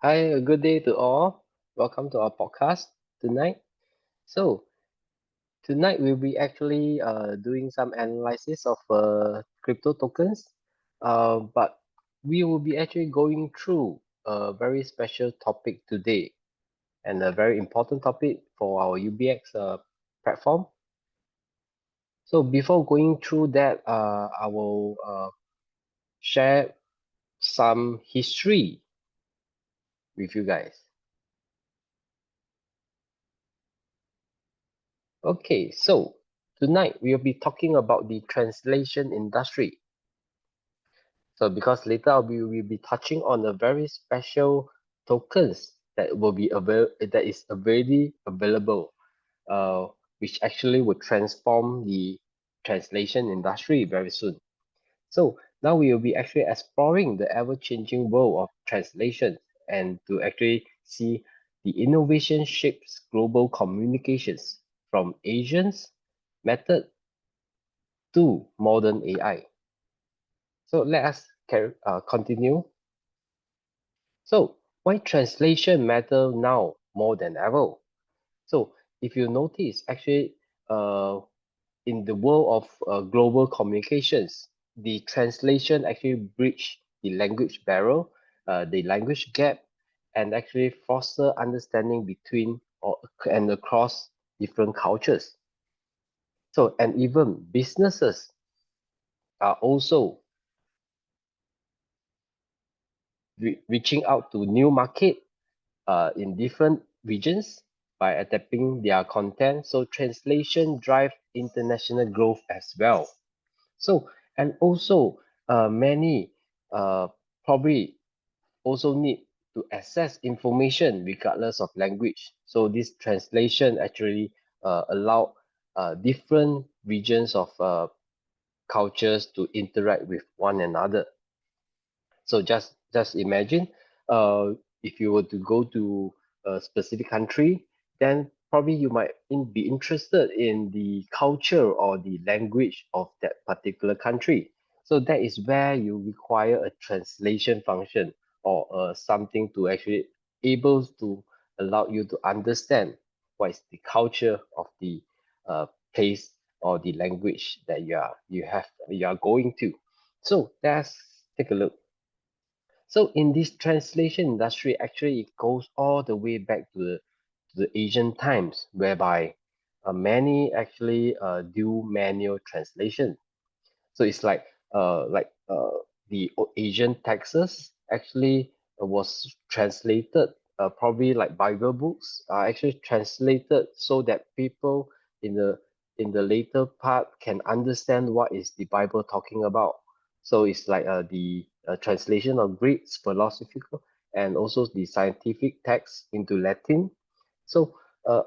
Hi, a good day to all. Welcome to our podcast tonight. So, tonight we'll be actually doing some analysis of crypto tokens, but we will be actually going through a very special topic today and a very important topic for our UBX platform. So, before going through that, I will share some history with you guys. Okay, so tonight we'll be talking about the translation industry. So because later we will be touching on a very special tokens that is already available, uh, which actually would transform the translation industry very soon. So now we will be actually exploring the ever-changing world of translation and to actually see the innovation shapes global communications from Asians method to modern AI. So let us continue. So why translation matter now more than ever? So if you notice, actually, uh, in the world of global communications, the translation actually bridge the language barrier, the language gap, and actually foster understanding between or and across different cultures. So and even businesses are also reaching out to new market in different regions by adapting their content. So translation drive international growth as well. So and also many probably also need to access information regardless of language. So this translation actually allow different regions of cultures to interact with one another. So just imagine, if you were to go to a specific country, then probably you might be interested in the culture or the language of that particular country. So that is where you require a translation function or something to actually able to allow you to understand what is the culture of the place or the language that you are going to. So let's take a look. So in this translation industry, actually it goes all the way back to the Asian times, whereby many actually do manual translation. So it's like the Asian texts actually was translated, probably like Bible books are actually translated so that people in the later part can understand what is the Bible talking about. So it's like the translation of Greek's philosophical and also the scientific text into Latin. So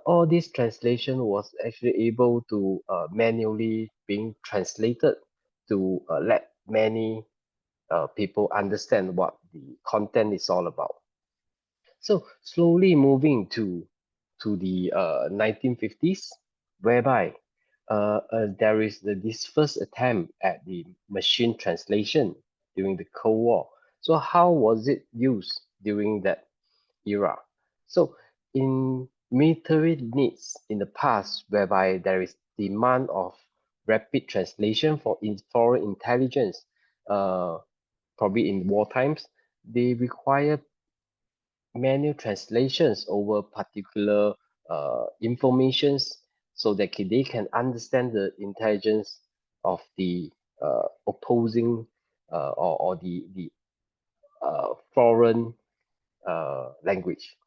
all this translation was actually able to manually being translated to let many people understand what the content is all about. So slowly moving to the 1950s, whereby there is this first attempt at the machine translation during the Cold War. So how was it used during that era? So in military needs in the past, whereby there is demand of rapid translation for foreign intelligence, uh, probably in war times, they require manual translations over particular informations so that they can understand the intelligence of the opposing or the foreign language.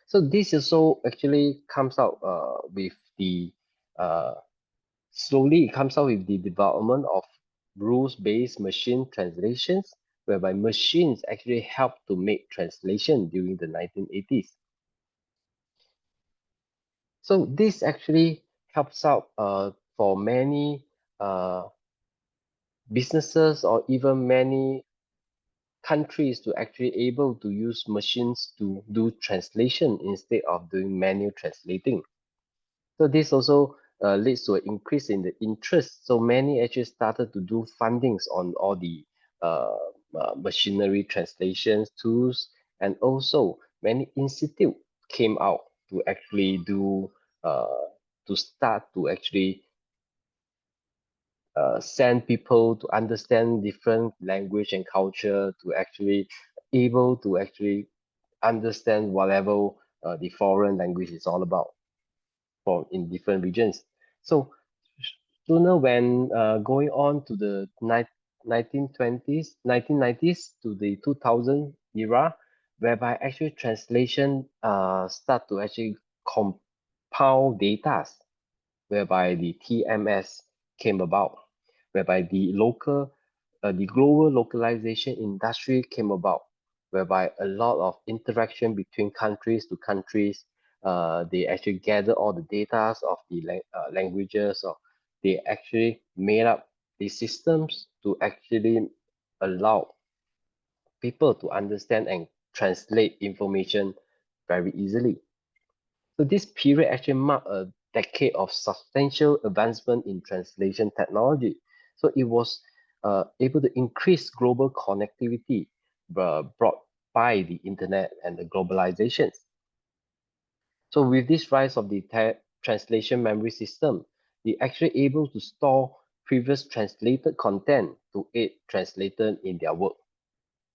So this also actually comes out with the uh, slowly it comes out with the development of rules-based machine translations, whereby machines actually help to make translation during the 1980s. So this actually helps out for many uh, businesses or even many countries to actually able to use machines to do translation instead of doing manual translating. So this also leads to an increase in the interest. So many actually started to do fundings on all the uh, machinery translations tools and also many institute came out to actually do uh, to start to actually send people to understand different language and culture to actually able to actually understand whatever the foreign language is all about for in different regions. So sooner when going on to the 1920s, 1990s to the 2000 era, whereby actually translation start to actually compile data, whereby the TMS came about, whereby the global localization industry came about, whereby a lot of interaction between countries to countries, they actually gather all the data of the languages, or they actually made up the systems to actually allow people to understand and translate information very easily. So this period actually marked a decade of substantial advancement in translation technology. So it was able to increase global connectivity brought by the internet and the globalizations. So with this rise of the translation memory system, they actually able to store previous translated content to aid translators in their work.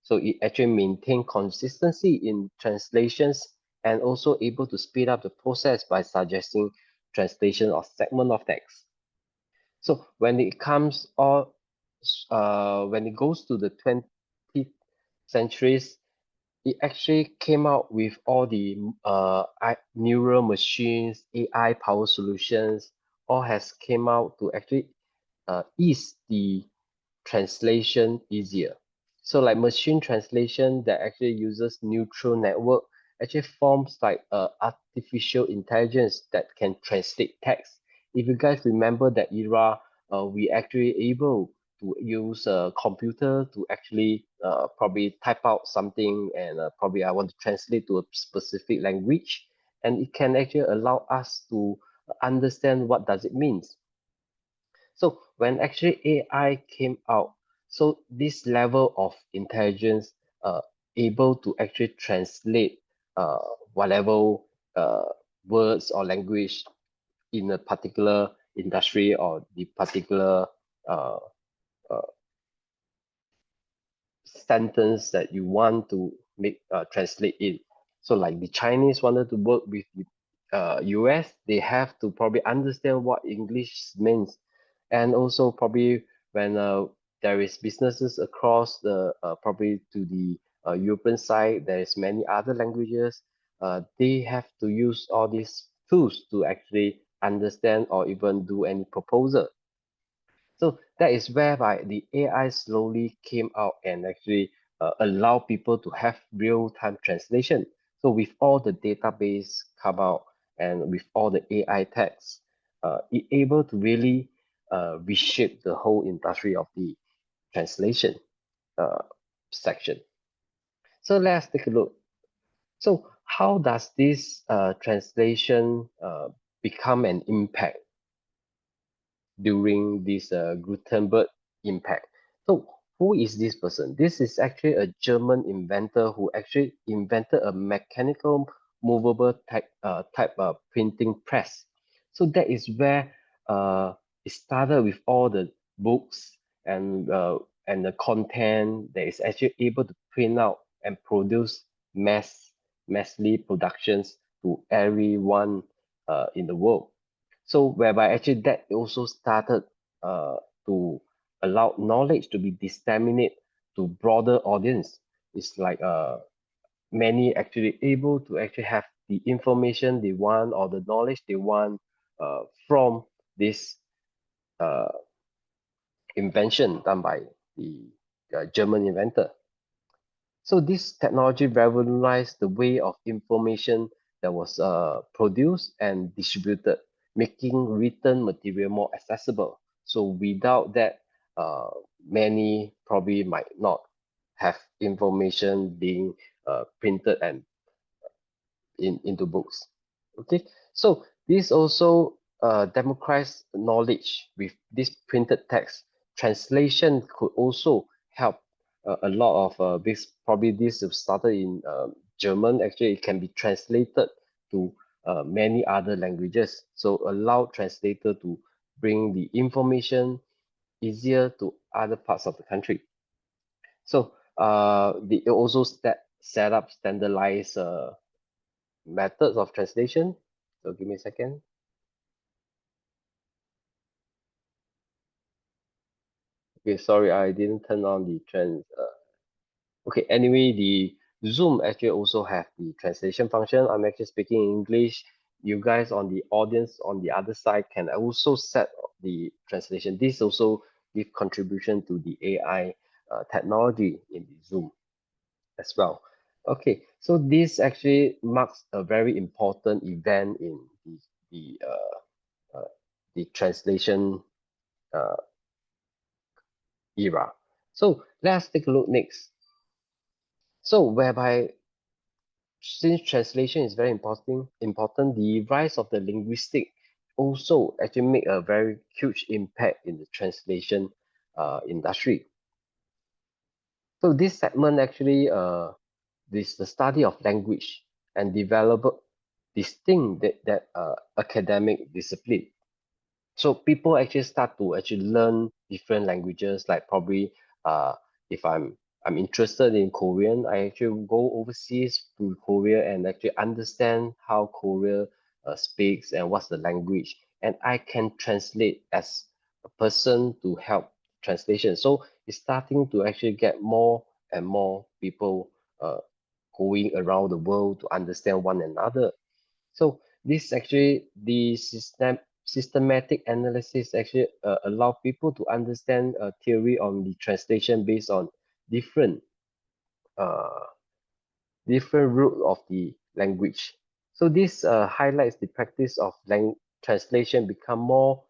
So it actually maintain consistency in translations and also able to speed up the process by suggesting translation of segment of text. So when it goes to the 20th centuries, it actually came out with all the neural machines, AI power solutions, all has came out to actually ease the translation easier. So like machine translation that actually uses neural network actually forms like artificial intelligence that can translate text. If you guys remember that era, we actually able to use a computer to actually probably type out something, and probably I want to translate to a specific language, and it can actually allow us to understand what does it means. So when actually AI came out, so this level of intelligence able to actually translate uh, whatever uh, words or language in a particular industry or the particular uh, uh, sentence that you want to make translate in. So like the Chinese wanted to work with the US, they have to probably understand what English means, and also probably when there is businesses across the probably to the European side, there is many other languages. They have to use all these tools to actually understand or even do any proposal. So that is whereby the AI slowly came out and actually allow people to have real-time translation. So with all the database come out and with all the AI text, it able to really reshape the whole industry of the translation uh, section. So let's take a look. So how does this translation become an impact during this Gutenberg impact? So who is this person? This is actually a German inventor who actually invented a mechanical movable type of printing press. So that is where it started with all the books and the content that is actually able to print out and produce massively productions to everyone in the world. So whereby actually that also started uh, to allow knowledge to be disseminated to broader audience. It's like many actually able to actually have the information they want or the knowledge they want from this uh, invention done by the German inventor. So this technology revolutionized the way of information that was produced and distributed, making written material more accessible. So without that, uh, many probably might not have information being printed and into books. Okay, so this also democratized knowledge with this printed text. Translation could also help a lot of this, probably this started in German. Actually, it can be translated to many other languages. So allow translator to bring the information easier to other parts of the country. So they also set up standardized methods of translation. So give me a second. Okay, sorry, I didn't turn on the trans. Okay, anyway, the Zoom actually also have the translation function. I'm actually speaking English. You guys on the audience on the other side can also set the translation. This also give contribution to the AI technology in the Zoom as well. Okay, so this actually marks a very important event in the the translation uh, era. So let's take a look next. So whereby since translation is very important, the rise of the linguistic also actually make a very huge impact in the translation industry. So this segment actually this the study of language and develop distinct that academic discipline. So people actually start to actually learn different languages, like probably if I'm interested in Korean, I actually go overseas to Korea and actually understand how Korea speaks and what's the language, and I can translate as a person to help translation. So it's starting to actually get more and more people going around the world to understand one another. So this actually the systematic analysis actually allow people to understand a theory on the translation based on different uh, different root of the language. So this highlights the practice of translation become more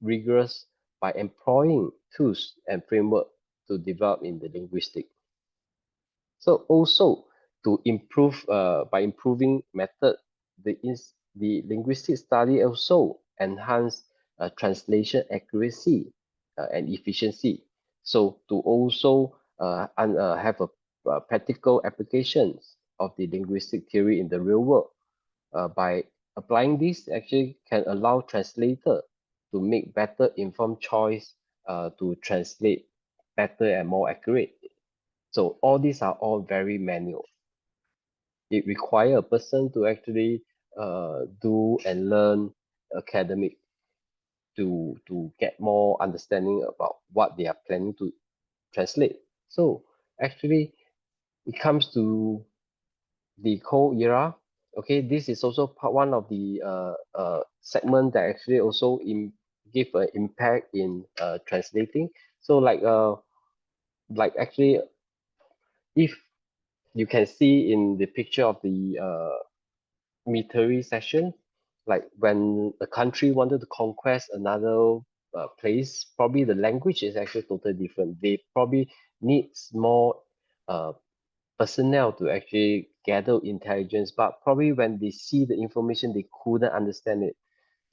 rigorous by employing tools and framework to develop in the linguistic. So also to improve by improving method, the linguistic study also enhance translation accuracy and efficiency. So to also have a practical applications of the linguistic theory in the real world by applying this actually can allow translator to make better informed choice to translate better and more accurate. So all these are all very manual. It require a person to actually do and learn academic to get more understanding about what they are planning to translate. So actually, it comes to the cold era. Okay, this is also one of the segment that actually also give an impact in translating. So like actually, if you can see in the picture of the military session, like when a country wanted to conquest another place, probably the language is actually totally different. They probably needs more uh, personnel to actually gather intelligence, but probably when they see the information, they couldn't understand it.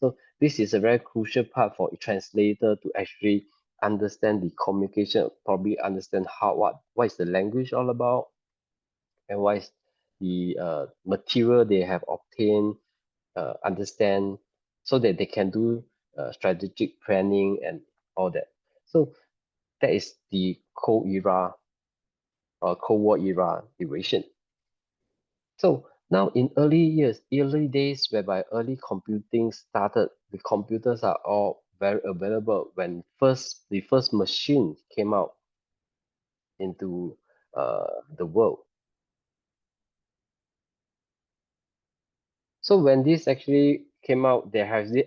So this is a very crucial part for a translator to actually understand the communication, probably understand what is the language all about, and what is the material they have obtained, understand, so that they can do strategic planning and all that. So that is the Cold Era or Cold War era duration. So now in early days, whereby early computing started, the computers are all very available when the first machine came out into the world. So when this actually came out, there has this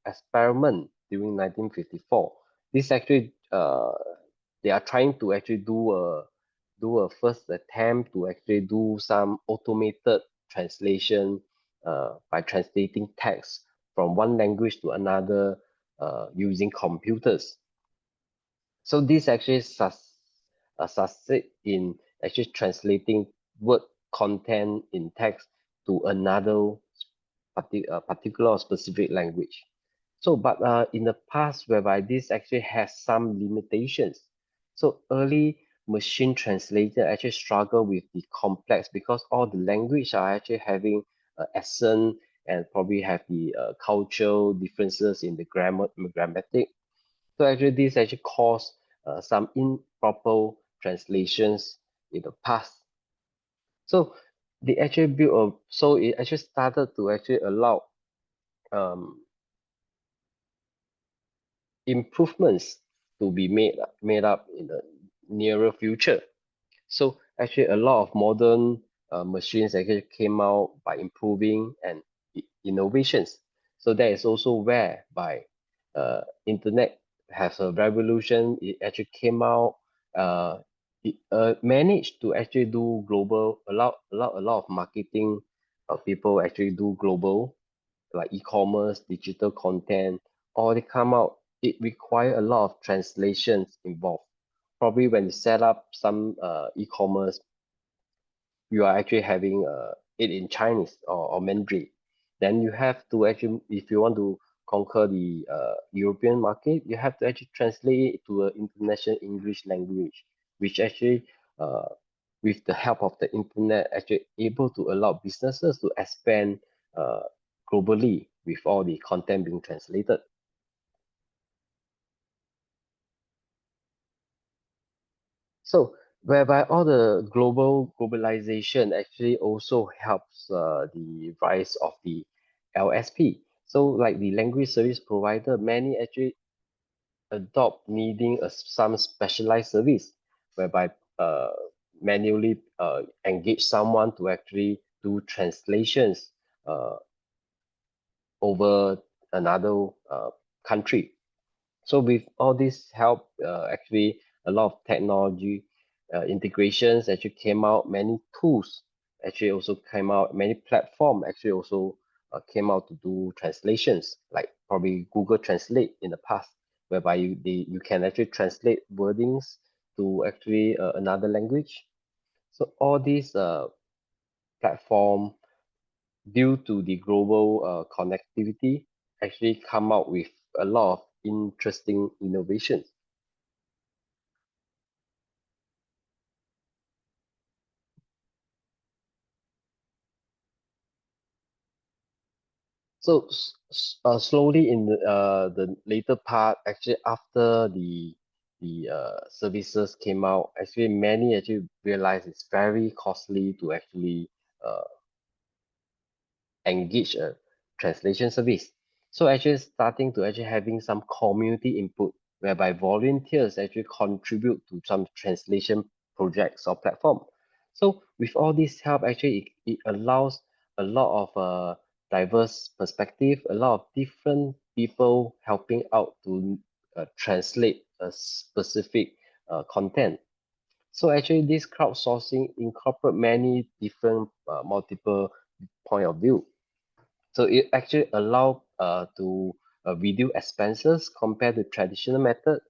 experiment during 1954. This actually they are trying to actually do a first attempt to actually do some automated translation by translating text from one language to another using computers. So this actually succeed in actually translating word content in text to another particular or specific language. So, but in the past, whereby this actually has some limitations. So early machine translator actually struggle with the complex because all the language are actually having accent and probably have the cultural differences in the grammatic. So actually this actually caused some improper translations in the past. So they actually built a so it actually started to actually allow um, improvements to be made up in the nearer future. So actually, a lot of modern machines actually came out by improving and innovations. So that is also where by internet has a revolution. It actually came out. It managed to actually do global. A lot of marketing people actually do global like e-commerce, digital content, all they come out, it require a lot of translations involved. Probably when you set up some e-commerce, you are actually having it in Chinese or Mandarin. Then you have to actually, if you want to conquer the European market, you have to actually translate it to an international English language, which actually, uh, with the help of the internet, actually able to allow businesses to expand uh, globally with all the content being translated. So whereby all the globalization actually also helps the rise of the LSP. So like the language service provider, many actually adopt needing some specialized service whereby manually engage someone to actually do translations uh, over another country. So with all this help, actually a lot of technology integrations actually came out. Many tools actually also came out. Many platform actually also came out to do translations, like probably Google Translate in the past, whereby you can actually translate wordings to actually another language. So all these platform, due to the global connectivity, actually come out with a lot of interesting innovations. So slowly in the later part, actually after the services came out, actually many actually realized it's very costly to actually uh, engage a translation service. So actually starting to actually having some community input whereby volunteers actually contribute to some translation projects or platform. So with all this help, actually it allows a lot of diverse perspective, a lot of different people helping out to translate a specific content. So actually this crowdsourcing incorporate many different multiple point of view. So it actually allow to reduce expenses compared to traditional method,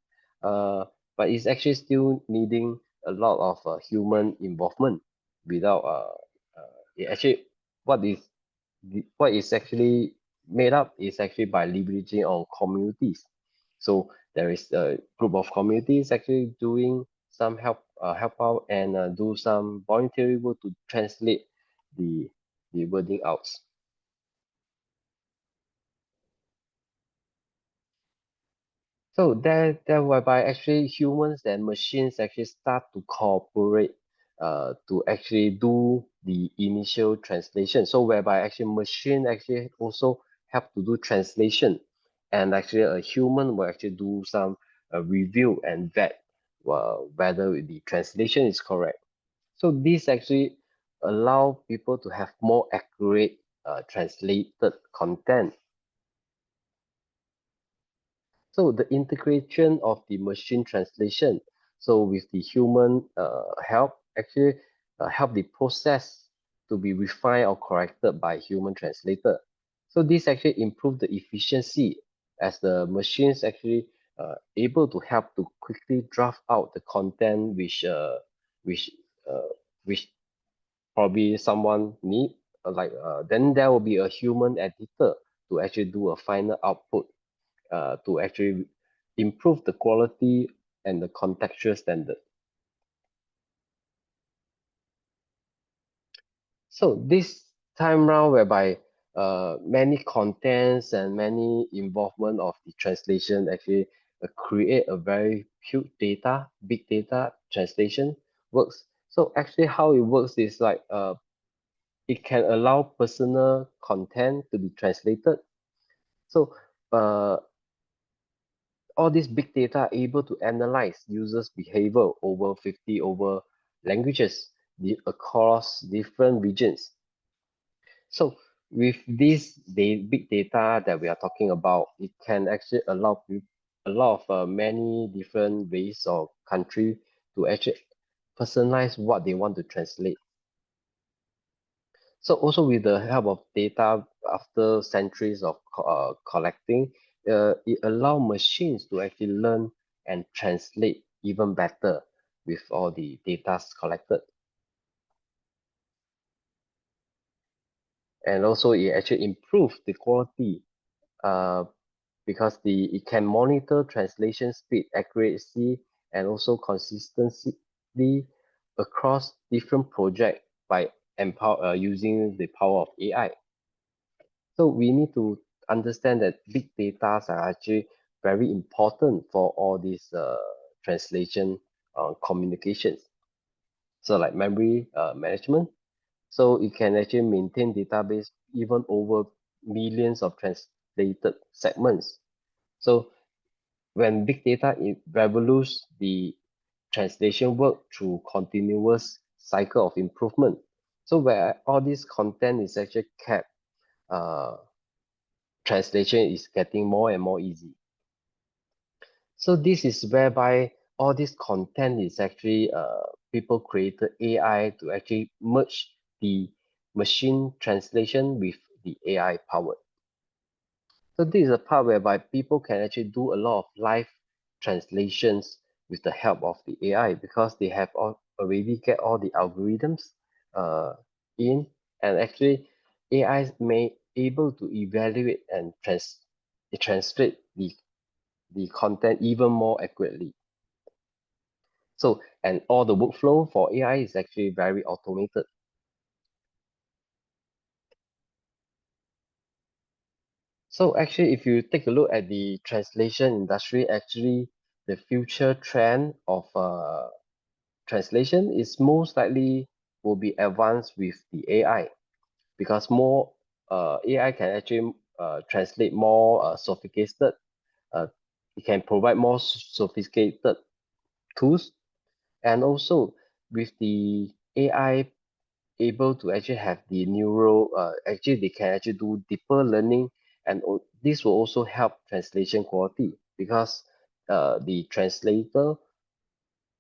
uh, but it's actually still needing a lot of human involvement without it actually what is what is actually made up is actually by leveraging on communities. So there is a group of communities actually doing some help out and do some voluntary work to translate the the wording out. So that whereby actually humans and machines actually start to cooperate to actually do the initial translation. So whereby actually machine actually also have to do translation, and actually a human will actually do some review and vet whether the translation is correct. So this actually allow people to have more accurate translated content. So the integration of the machine translation, so with the human help, actually help the process to be refined or corrected by human translator. So this actually improve the efficiency as the machines actually able to help to quickly draft out the content which uh, which probably someone need then there will be a human editor to actually do a final output to actually improve the quality and the contextual standard. So this time round, whereby many contents and many involvement of the translation actually create a very huge data, big data translation works. So actually, how it works is like it can allow personal content to be translated. So uh, all this big data are able to analyze users' behavior over 50 over languages across different regions. So with this big data that we are talking about, it can actually allow a lot of many different ways or country to actually personalize what they want to translate. So also with the help of data after centuries of collecting, it allow machines to actually learn and translate even better with all the data collected. And also it actually improves the quality uh, because it can monitor translation speed, accuracy, and also consistency across different projects by using the power of AI. So we need to understand that big data are actually very important for all these translation communications. So like memory management. So it can actually maintain database even over millions of translated segments. So when big data revolutes the translation work through continuous cycle of improvement. So where all this content is actually kept, uh, translation is getting more and more easy. So this is whereby all this content is actually people created AI to actually merge the machine translation with the AI powered. So this is a part whereby people can actually do a lot of live translations with the help of the AI because they have already get all the algorithms uh, in, and actually AI may able to evaluate and translate the content even more accurately. So and all the workflow for AI is actually very automated. So actually, if you take a look at the translation industry, actually the future trend of translation is most likely will be advanced with the AI because more AI can actually translate more sophisticated. Uh, it can provide more sophisticated tools, and also with the AI able to actually have the neural, actually they can actually do deeper learning, and this will also help translation quality because the translator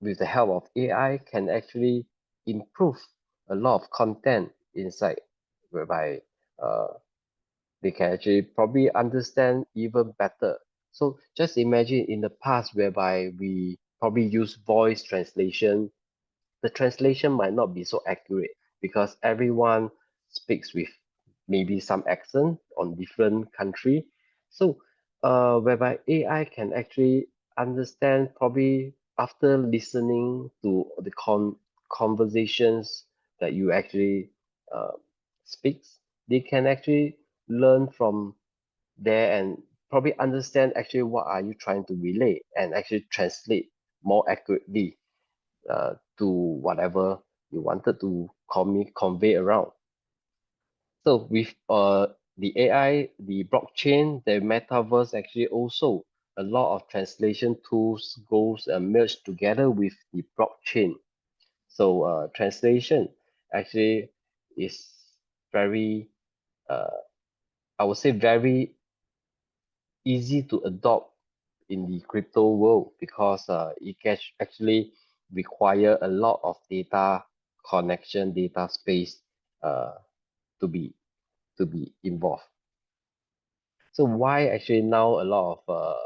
with the help of AI can actually improve a lot of content inside, whereby uh, they can actually probably understand even better. So just imagine in the past whereby we probably use voice translation, the translation might not be so accurate because everyone speaks with maybe some accent on different country. So whereby AI can actually understand probably after listening to the conversations that you actually uh, speaks, they can actually learn from there and probably understand actually what are you trying to relay and actually translate more accurately to whatever you wanted to convey around. So with the AI, the blockchain, the metaverse actually also a lot of translation tools goes merged together with the blockchain. So translation actually is very, uh, I would say very easy to adopt in the crypto world because it can actually require a lot of data connection, data space uh, to be involved. So why actually now a lot of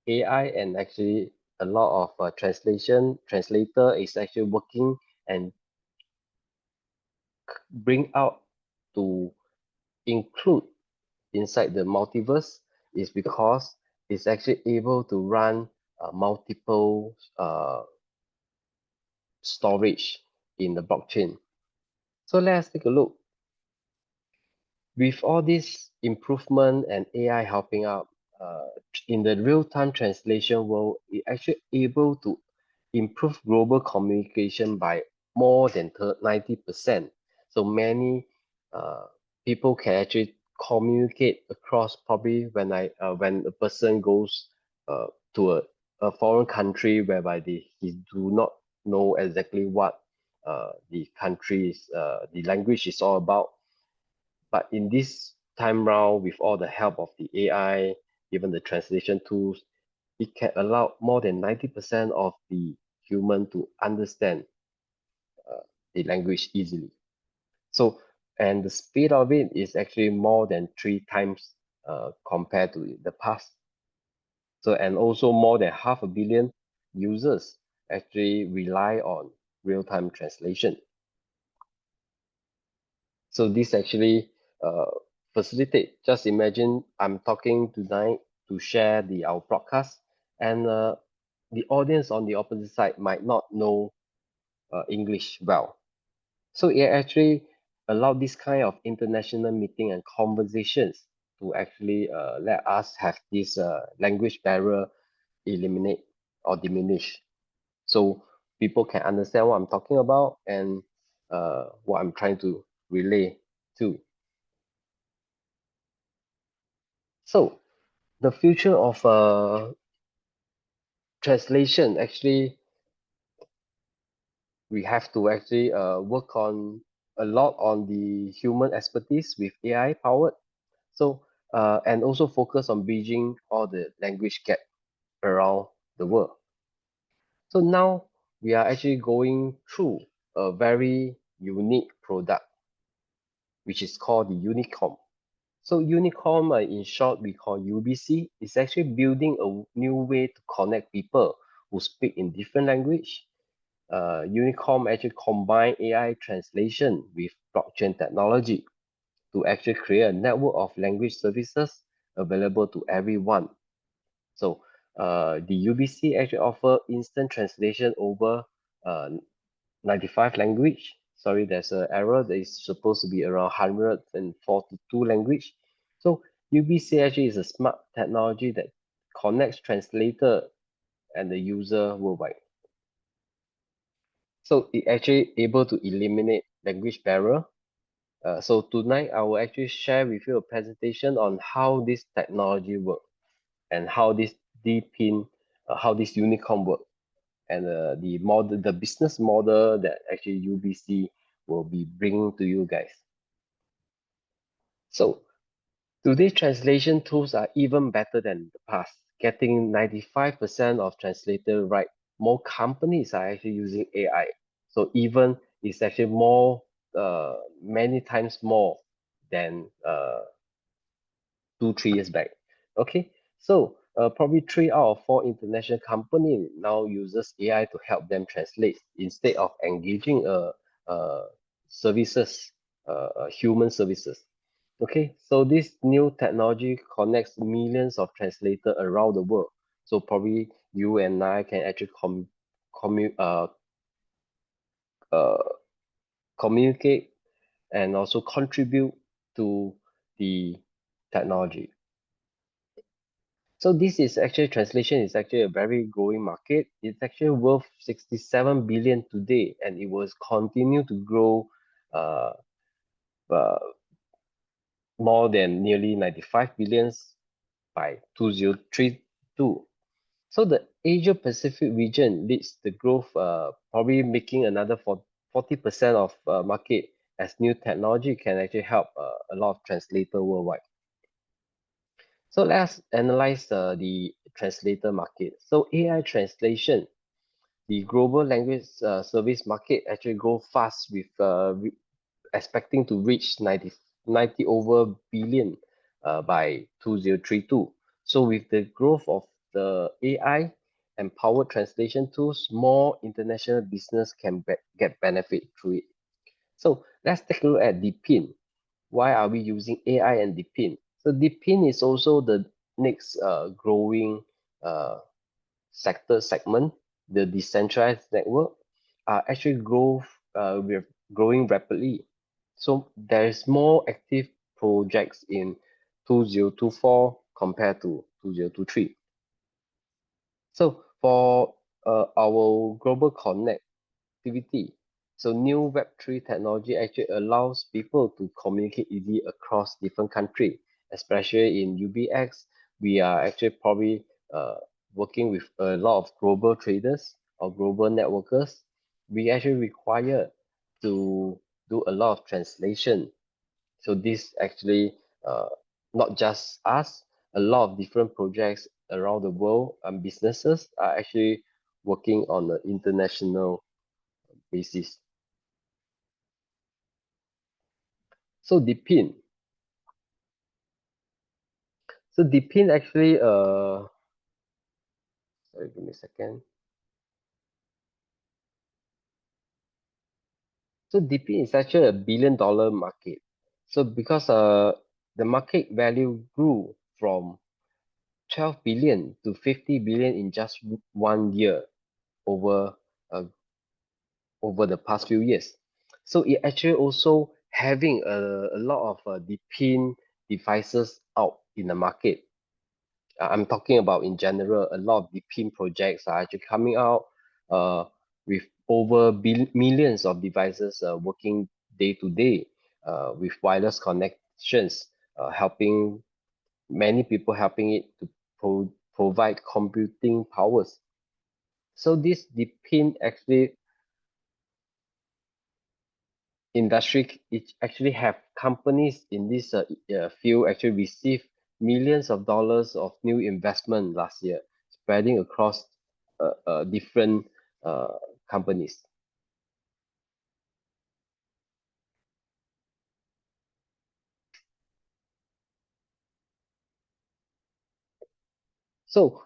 AI and actually a lot of translator is actually working and bring out to include inside the multiverse is because it's actually able to run multiple storage in the blockchain. So let's take a look. With all this improvement and AI helping out in the real-time translation world, it actually able to improve global communication by more than 90%. So many uh, people can actually communicate across. Probably when a person goes to a foreign country whereby he do not know exactly what the country's the language is all about, but in this time round, with all the help of the AI, even the translation tools, it can allow more than 90% of the human to understand uh, the language easily. So, and the speed of it is actually more than 3 times compared to the past. So, and also more than 500 million users actually rely on real-time translation. So this actually uh, facilitate. Just imagine I'm talking tonight to share our broadcast, and the audience on the opposite side might not know English well. So it actually allow this kind of international meeting and conversations to actually let us have this language barrier eliminate or diminish. So people can understand what I'm talking about and what I'm trying to relay to. So the future of translation, actually we have to actually work on a lot on the human expertise with AI powered. So and also focus on bridging all the language gap around the world. So now we are actually going through a very unique product, which is called the Unicom. So Unicom, in short, we call UBC, is actually building a new way to connect people who speak in different language. Unicom actually combine AI translation with blockchain technology to actually create a network of language services available to everyone. So the UBC actually offer instant translation over uh, 95 language. Sorry, there's an error. There is supposed to be around 142 language. So UBC actually is a smart technology that connects translator and the user worldwide. So it actually able to eliminate language barrier. So tonight I will actually share with you a presentation on how this technology work and how this DPIN, how this Unicom work, and the model, the business model that actually UBC will be bringing to you guys. So today's translation tools are even better than the past, getting 95% of translator right. More companies are actually using AI. So even it's actually more, many times more than 2, 3 years back. Okay, so probably 3 out of 4 international company now uses AI to help them translate instead of engaging services, human services. Okay, so this new technology connects millions of translators around the world. So probably you and I can actually commu uh, communicate and also contribute to the technology. So this is actually translation is actually a very growing market. It's actually worth 67 billion today, and it will continue to grow uh, uh, more than nearly 95 billions by 2032. So the Asia Pacific region leads the growth, probably making another 40% of market as new technology can actually help a lot of translator worldwide. So let's analyze the translator market. So AI translation, the global language service market actually grow fast with expecting to reach 90 over billion by 2032. So with the growth of the AI empowered translation tools, more international business can get benefit through it. So let's take a look at DeepIn. Why are we using AI and DeepIn? So DeepIn is also the next growing uh, segment. The decentralized network are actually growing rapidly. So there is more active projects in 2024 compared to 2023. So for our global connectivity, so new Web3 technology actually allows people to communicate easily across different countries, especially in UBX. We are actually probably working with a lot of global traders or global networkers. We actually require to do a lot of translation. So this actually not just us, a lot of different projects around the world and businesses are actually working on an international basis. So Deepin. So Deepin actually sorry, give me a second. So Deepin is actually a $1 billion market. So because the market value grew from 12 billion to 50 billion in just 1 year over uh, over the past few years. So it actually also having a lot of Deepin devices out in the market. I'm talking about in general, a lot of Deepin projects are actually coming out uh, with over millions of devices working day to day with wireless connections, helping many people helping it to provide computing powers. So this Deepin actually industry, it actually have companies in this field actually receive millions of dollars of new investment last year, spreading across different uh, companies. So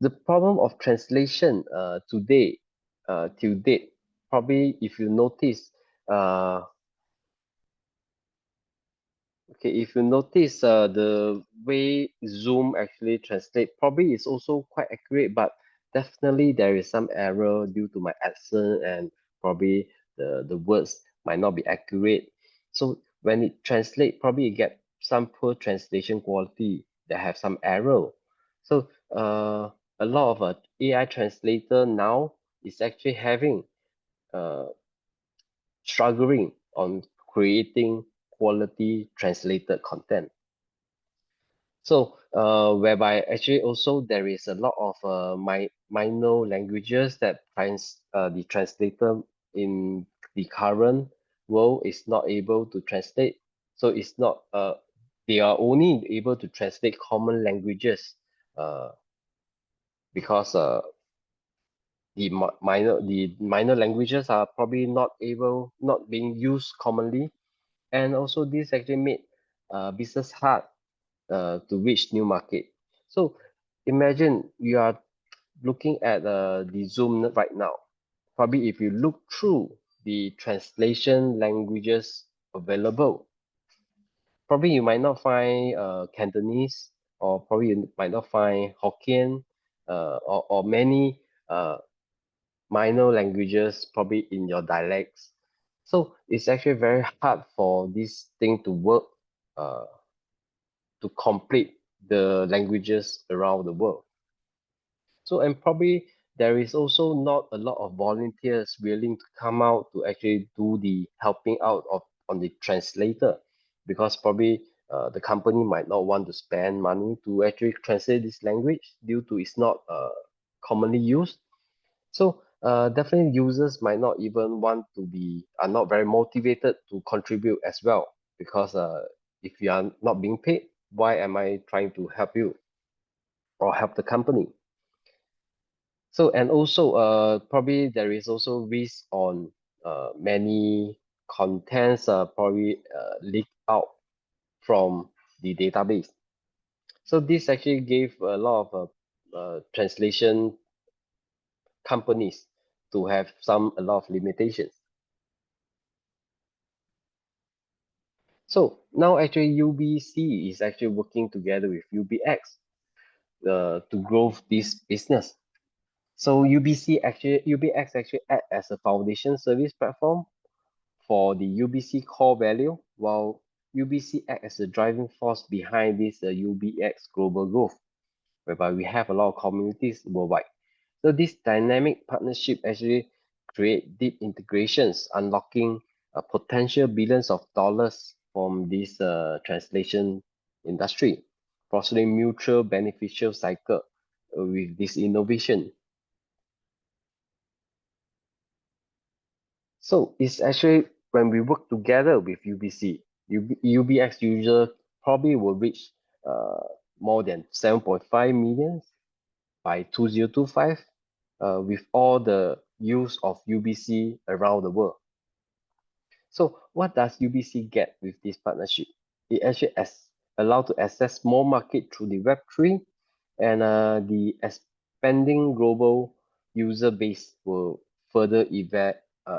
the problem of translation today, till date, probably if you notice, uh, okay, if you notice the way Zoom actually translate, probably is also quite accurate, but definitely there is some error due to my accent and probably the words might not be accurate. So when it translate, probably you get some poor translation quality that have some error. So a lot of AI translator now is actually having uh, struggling on creating quality translated content. So, whereby actually also there is a lot of minor languages that the translator in the current world is not able to translate. So it's not they are only able to translate common languages uh, because the minor languages are probably not being used commonly, and also this actually made business hard to reach new market. So imagine you are looking at the Zoom right now. Probably if you look through the translation languages available, probably you might not find Cantonese, or probably you might not find Hokkien, or many minor languages probably in your dialects. So it's actually very hard for this thing to work uh, to complete the languages around the world. So, and probably there is also not a lot of volunteers willing to come out to actually do the helping out of on the translator, because probably the company might not want to spend money to actually translate this language due to it's not commonly used. So definitely users might not even want to are not very motivated to contribute as well, because if you are not being paid, why am I trying to help you or help the company? So, and also probably there is also risk on many contents probably leak out from the database. So this actually gave a lot of translation companies to have a lot of limitations. So now actually UBC is actually working together with UBX to grow this business. So UBX actually act as a foundation service platform for the UBC core value, while UBC act as a driving force behind this UBX global growth, whereby we have a lot of communities worldwide. So this dynamic partnership actually create deep integrations, unlocking potential billions of dollars from this translation industry, fostering mutual beneficial cycle with this innovation. So it's actually when we work together with UBC, UBX user probably will reach uh, more than 7.5 million by 2025 with all the use of UBC around the world. So what does UBC get with this partnership? It actually allow to access more market through the Web3 and the expanding global user base will further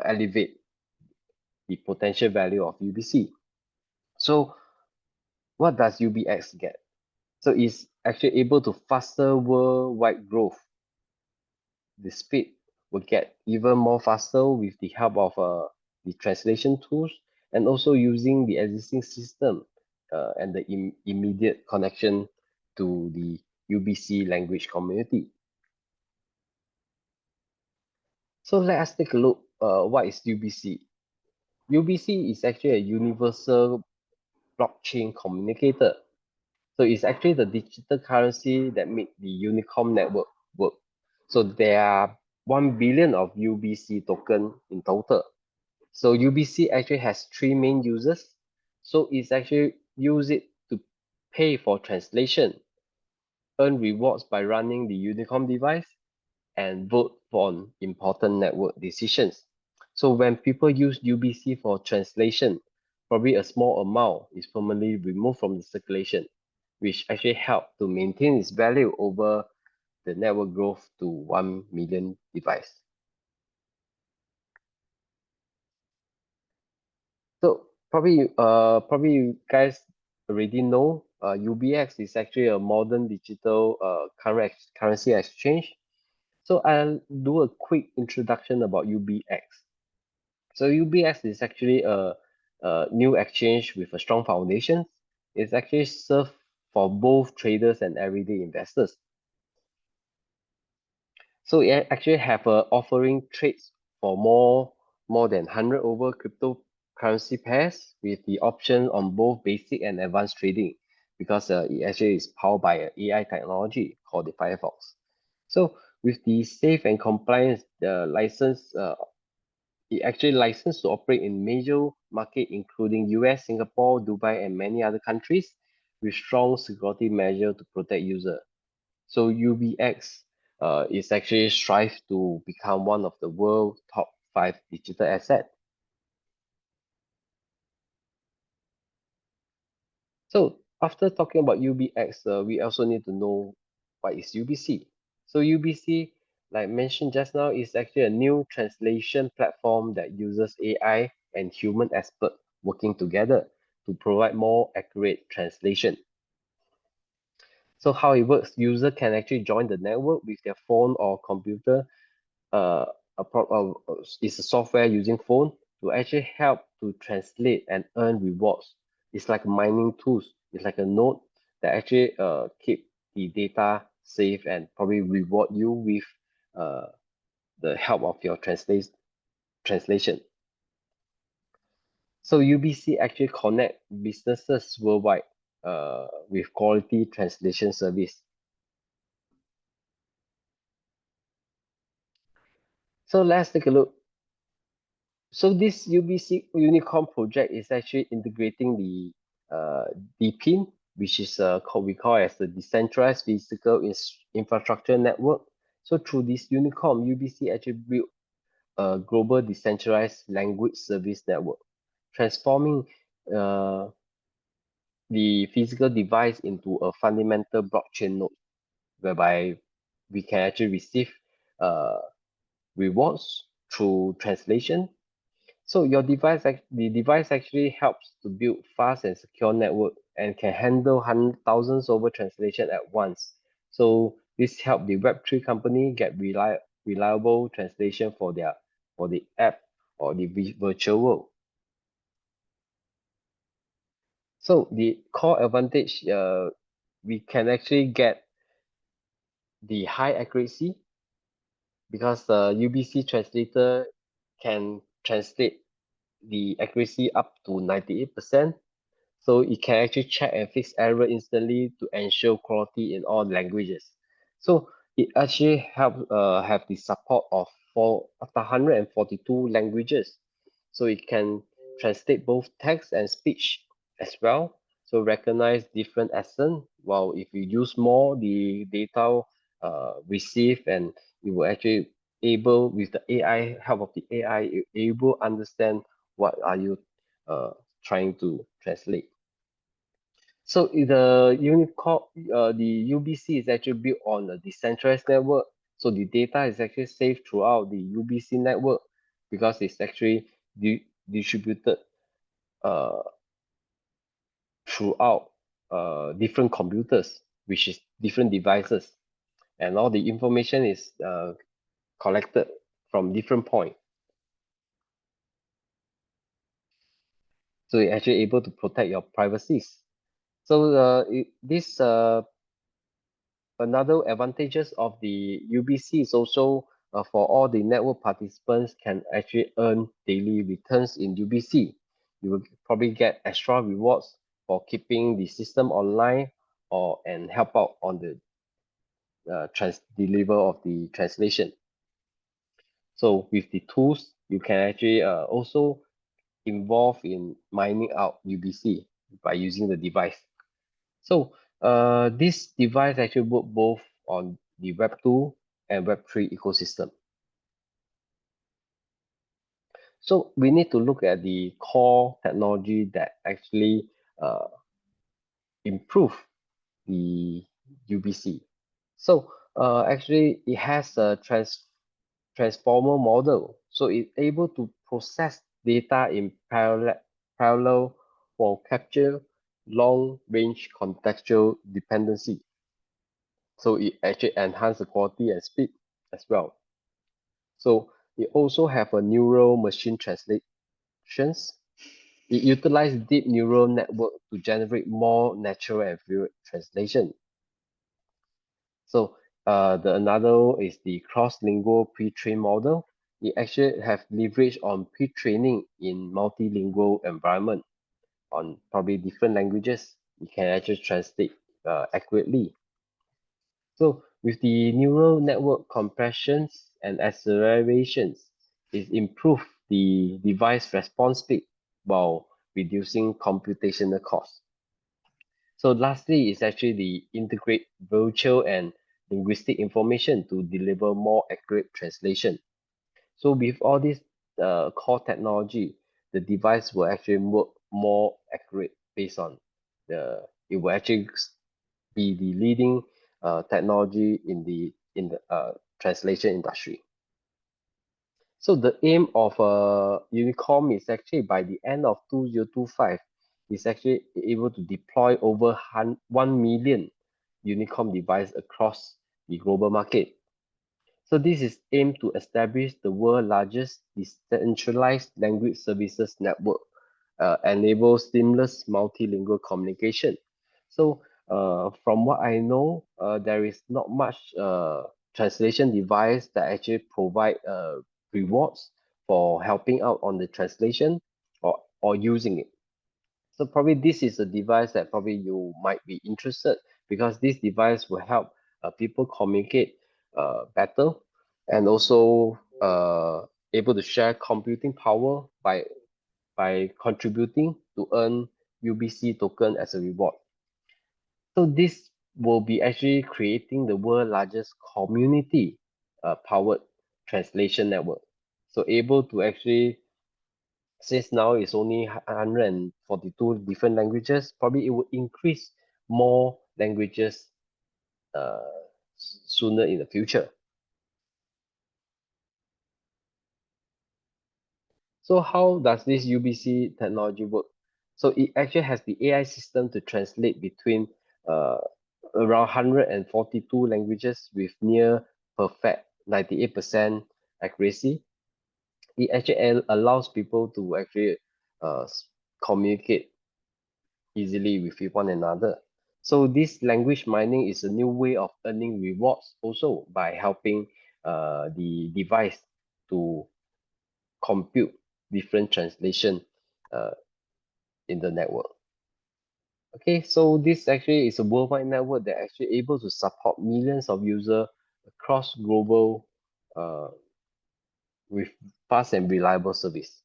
elevate the potential value of UBC. So what does UBX get? So it's actually able to faster worldwide growth. The speed will get even more faster with the help of the translation tools and also using the existing system and the immediate connection to the UBC language community. So let us take a look what is UBC. UBC is actually a universal blockchain communicator. So it's actually the digital currency that make the Unicom network work. So there are 1 billion of UBC token in total. So UBC actually has three main users. So it's actually use it to pay for translation, earn rewards by running the Unicom device, and vote on important network decisions. So when people use UBC for translation, probably a small amount is permanently removed from the circulation, which actually help to maintain its value over the network growth to 1 million device. So probably you guys already know UBX is actually a modern digital currency exchange. So I'll do a quick introduction about UBX. So UBX is actually a new exchange with a strong foundation. It's actually served for both traders and everyday investors. So it actually have a offering trades for more than 100 over cryptocurrency pairs with the option on both basic and advanced trading because it actually is powered by a AI technology called the Firefox. So with the safe and compliance license, it actually licensed to operate in major market including US, Singapore, Dubai, and many other countries with strong security measure to protect user. So UBX is actually strive to become one of the world top 5 digital asset. So after talking about UBX, we also need to know what is UBC. So UBC, like mentioned just now, is actually a new translation platform that uses AI and human expert working together to provide more accurate translation. So how it works, user can actually join the network with their phone or computer uh, it's a software using phone to actually help to translate and earn rewards. It's like mining tools. It's like a node that actually keep the data safe and probably reward you with uh, the help of your translation. So UBC actually connect businesses worldwide with quality translation service. So let's take a look. So this UBC Unicom project is actually integrating the DPIN, which is we call as the decentralized physical infrastructure network. So through this Unicom, UBC actually built a global decentralized language service network, transforming uh, the physical device into a fundamental blockchain node, whereby we can actually receive uh, rewards through translation. So the device actually helps to build fast and secure network and can handle thousands over translation at once. So this help the Web3 company get reliable translation for the app or the virtual world. So the core advantage, we can actually get the high accuracy because the UBC translator can translate the accuracy up to 98%. So it can actually check and fix error instantly to ensure quality in all languages. So it actually have the support of 142 languages. So it can translate both text and speech as well. So recognize different accent. While if you use more, the data receive and you will actually able with the AI help of the AI, you able understand what are you uh, trying to translate. So the Unicode, the UBC is actually built on a decentralized network. So the data is actually saved throughout the UBC network because it's actually distributed uh, throughout different computers, which is different devices, and all the information is collected from different points. So you're actually able to protect your privacies. So this another advantages of the UBC is also for all the network participants can actually earn daily returns in UBC. You will probably get extra rewards for keeping the system online or and help out on the trans deliver of the translation. So with the tools, you can actually also involve in mining out UBC by using the device. So this device actually work both on the Web2 and Web3 ecosystem. So we need to look at the core technology that actually improve the UBC. So actually it has a transformer model. So it's able to process data in parallel for capture long range contextual dependency. So it actually enhance the quality and speed as well. So it also have a neural machine translations. It utilizes deep neural network to generate more natural and fluid translation. So the another is the cross-lingual pre-trained model. It actually have leverage on pre-training in multilingual environment on probably different languages. It can actually translate accurately. So with the neural network compressions and accelerations, it improves the device response speed while reducing computational costs. So lastly, is actually the integrate virtual and linguistic information to deliver more accurate translation. So with all this core technology, the device will actually work more accurate based on it will actually be the leading technology in the translation industry. So the aim of Unicom is actually by the end of 2025 is actually able to deploy over 1 million Unicom device across the global market. So this is aimed to establish the world's largest decentralized language services network, enable seamless multilingual communication. So from what I know, there is not much translation device that actually provide rewards for helping out on the translation or using it. So probably this is a device that probably you might be interested because this device will help people communicate better and also able to share computing power by contributing to earn UBC token as a reward. So this will be actually creating the world's largest community powered translation network. So able to actually since now it's only 142 different languages, probably it will increase more languages uh, sooner in the future. So how does this UBC technology work? So it actually has the AI system to translate between uh, around 142 languages with near perfect 98% accuracy. It actually allows people to actually uh, communicate easily with one another. So this language mining is a new way of earning rewards also by helping the device to compute different translation uh, in the network. Okay, so this actually is a worldwide network that actually able to support millions of users across global uh, with fast and reliable service.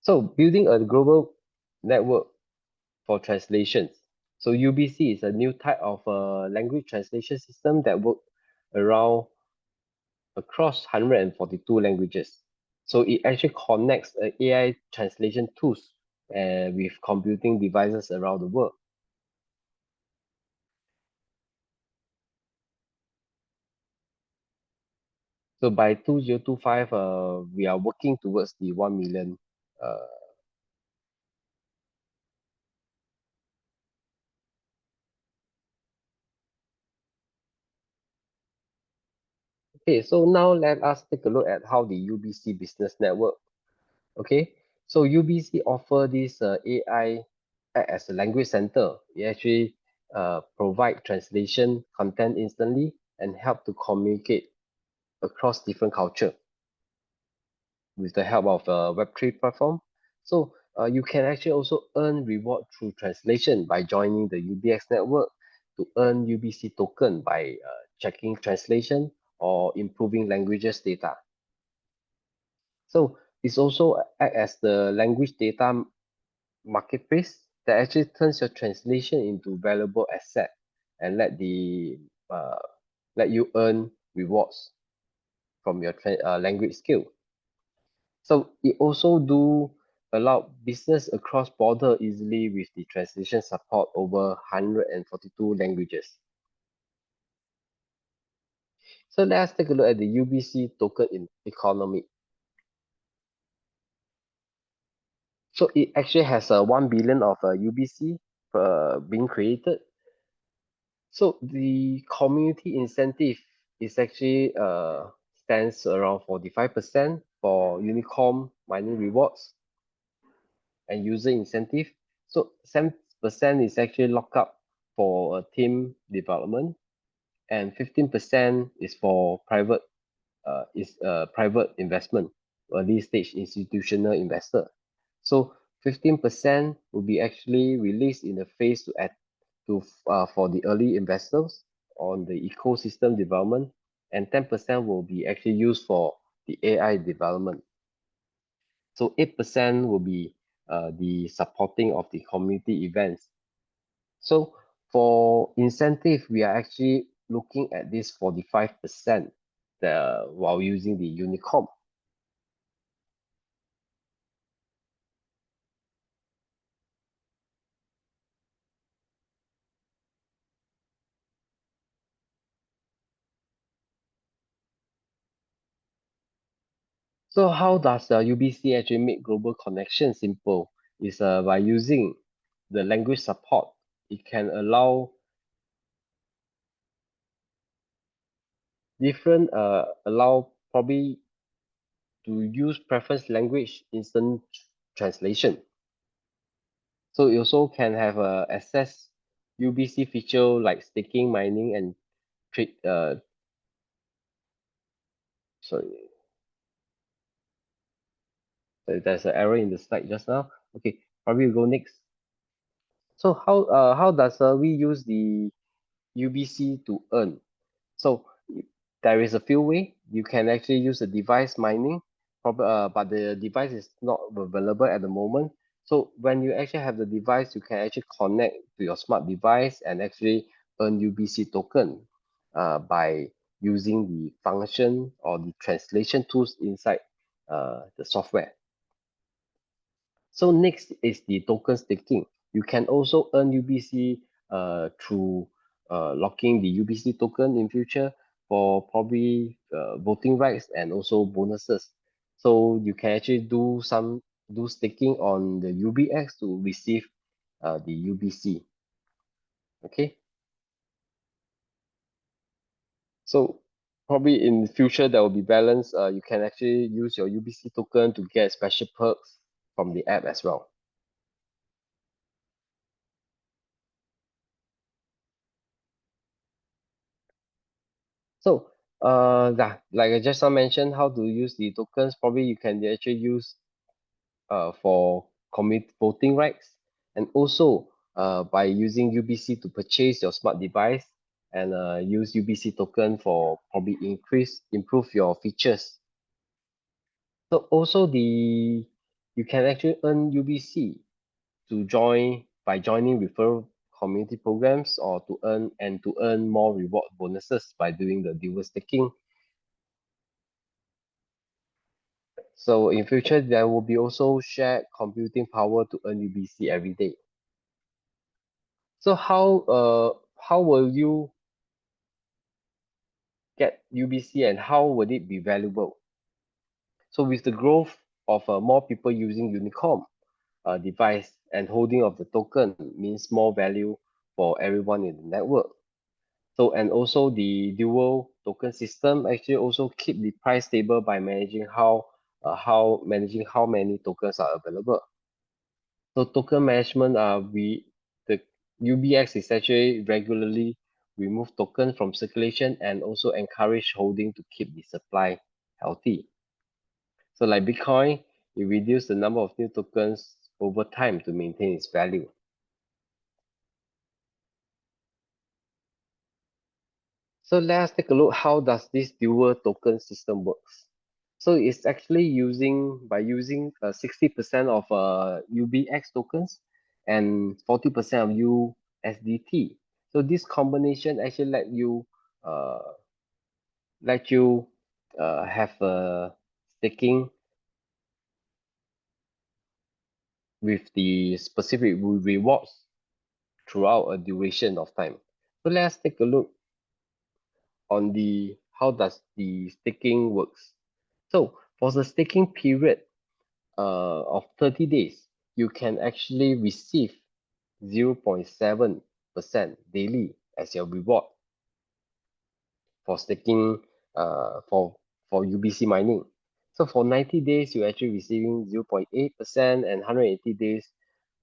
So building a global network for translations. So UBC is a new type of language translation system that works around across 142 languages. So it actually connects AI translation tools with computing devices around the world. So by 2025, we are working towards the 1 million. Uh, okay, so now let us take a look at how the UBC business network. Okay, so UBC offer this AI act as a language center. It actually provide translation content instantly and help to communicate across different culture with the help of a Web3 platform. So you can actually also earn reward through translation by joining the UBX network to earn UBC token by checking translation or improving languages data. So it's also act as the language data marketplace that actually turns your translation into valuable asset and uh, let you earn rewards from your language skill. So it also do allow business across border easily with the translation support over 142 languages. So let's take a look at the UBC token in economy. So it actually has a 1 billion of UBC being created. So the community incentive is actually stands around 45% for Unicom mining rewards and user incentive. So 7% is actually locked up for team development, and 15% is for private investment, early stage institutional investor. So 15% will be actually released in the phase for the early investors on the ecosystem development, and 10% will be actually used for the AI development. So 8% will be the supporting of the community events. So for incentive, we are actually looking at this 45% while using the Unicom. So how does UBC actually make global connection simple? Is by using the language support. It can allow probably to use preference language instant translation. So you also can have access UBC feature like staking, mining, and trade. Sorry, there's an error in the slide just now. Okay, probably we'll go next. So how does we use the UBC to earn? So there is a few way you can actually use the device mining, but the device is not available at the moment. So when you actually have the device, you can actually connect to your smart device and actually earn UBC token by using the function or the translation tools inside the software. So next is the token staking. You can also earn UBC through locking the UBC token in future for probably voting rights and also bonuses. So you can actually do staking on the UBX to receive the UBC. Okay. So probably in the future there will be balance. You can actually use your UBC token to get special perks from the app as well. So yeah, like I just now mentioned, how to use the tokens. Probably you can actually use for community voting rights, and also by using UBC to purchase your smart device, and use UBC token for probably improve your features. So also you can actually earn UBC to join by joining referral community programs, or to earn more reward bonuses by doing the dual staking. So in future there will be also shared computing power to earn UBC every day. So how will you get UBC, and how would it be valuable? So with the growth of more people using Unicom device, and holding of the token means more value for everyone in the network. So and also the dual token system actually also keep the price stable by managing how many tokens are available. So token management, the UBX is actually regularly remove tokens from circulation, and also encourage holding to keep the supply healthy. So like Bitcoin, it reduce the number of new tokens over time to maintain its value. So let's take a look how does this dual token system works. So it's actually using 60% of UBX tokens and 40% of USDT. So this combination actually uh, let you have a staking with the specific rewards throughout a duration of time. So let's take a look on the how does the staking works. So for the staking period of 30 days, you can actually receive 0.7% daily as your reward for staking for UBC mining. So for 90 days, you're actually receiving 0.8%, and 180 days,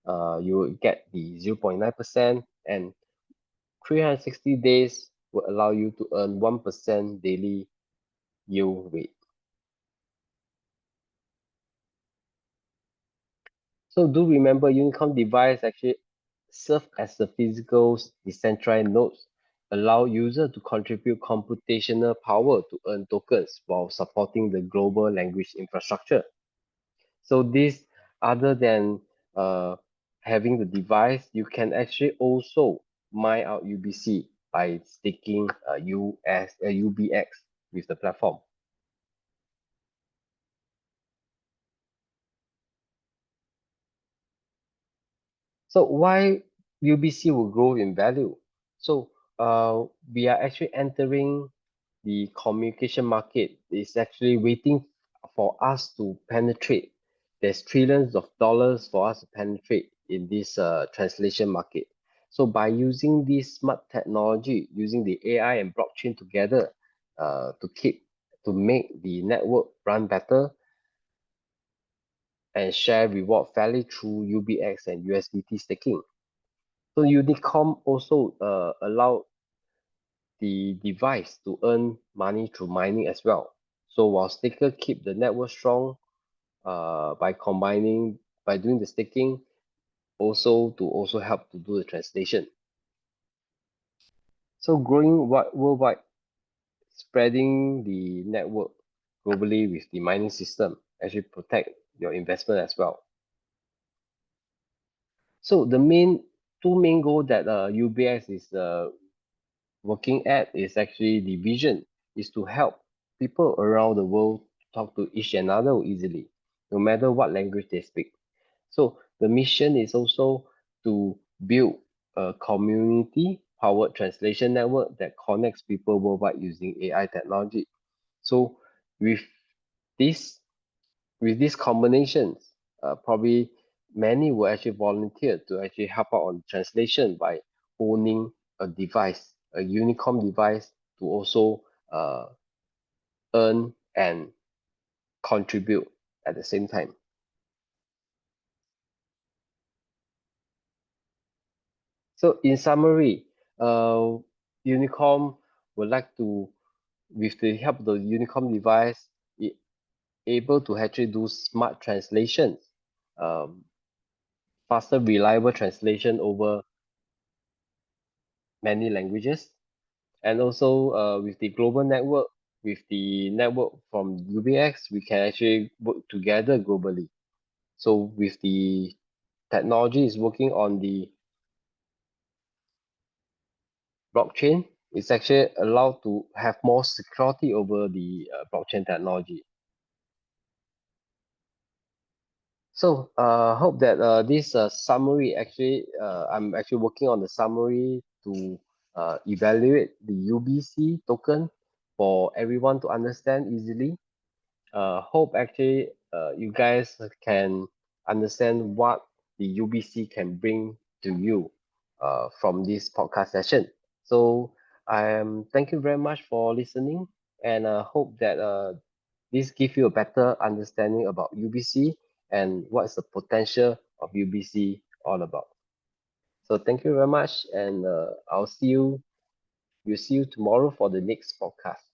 you will get the 0.9%, and 360 days will allow you to earn 1% daily yield rate. So do remember, Unicom device actually serve as the physical decentralized nodes, allow user to contribute computational power to earn tokens while supporting the global language infrastructure. So this, other than uh, having the device, you can actually also mine out UBC by staking UBX with the platform. So why UBC will grow in value? So we are actually entering the communication market. Is actually waiting for us to penetrate. There's trillions of dollars for us to penetrate in this translation market. So by using this smart technology, using the AI and blockchain together to make the network run better and share reward fairly through UBX and USDT staking. So Unicom also allow the device to earn money through mining as well. So while staker keep the network strong by doing the staking, also help to do the translation. So growing worldwide, spreading the network globally with the mining system actually protect your investment as well. So the two main goal that UBS is working at is actually the vision is to help people around the world talk to each another easily, no matter what language they speak. So the mission is also to build a community powered translation network that connects people worldwide using AI technology. So with this with these combinations, probably many will actually volunteer to actually help out on translation by owning a device, a Unicom device, to also uh, earn and contribute at the same time. So in summary, uh, Unicom would like to, with the help of the Unicom device, able to actually do smart translations, um, faster, reliable translation over many languages, and also with the global network, with the network from UBX, we can actually work together globally. So with the technology is working on the blockchain, it's actually allowed to have more security over the blockchain technology. So hope that this summary actually, I'm actually working on the summary to evaluate the UBC token for everyone to understand easily. Hope actually you guys can understand what the UBC can bring to you from this podcast session. So thank you very much for listening, and hope that this give you a better understanding about UBC and what's the potential of UBC all about. So thank you very much, and We'll see you tomorrow for the next podcast.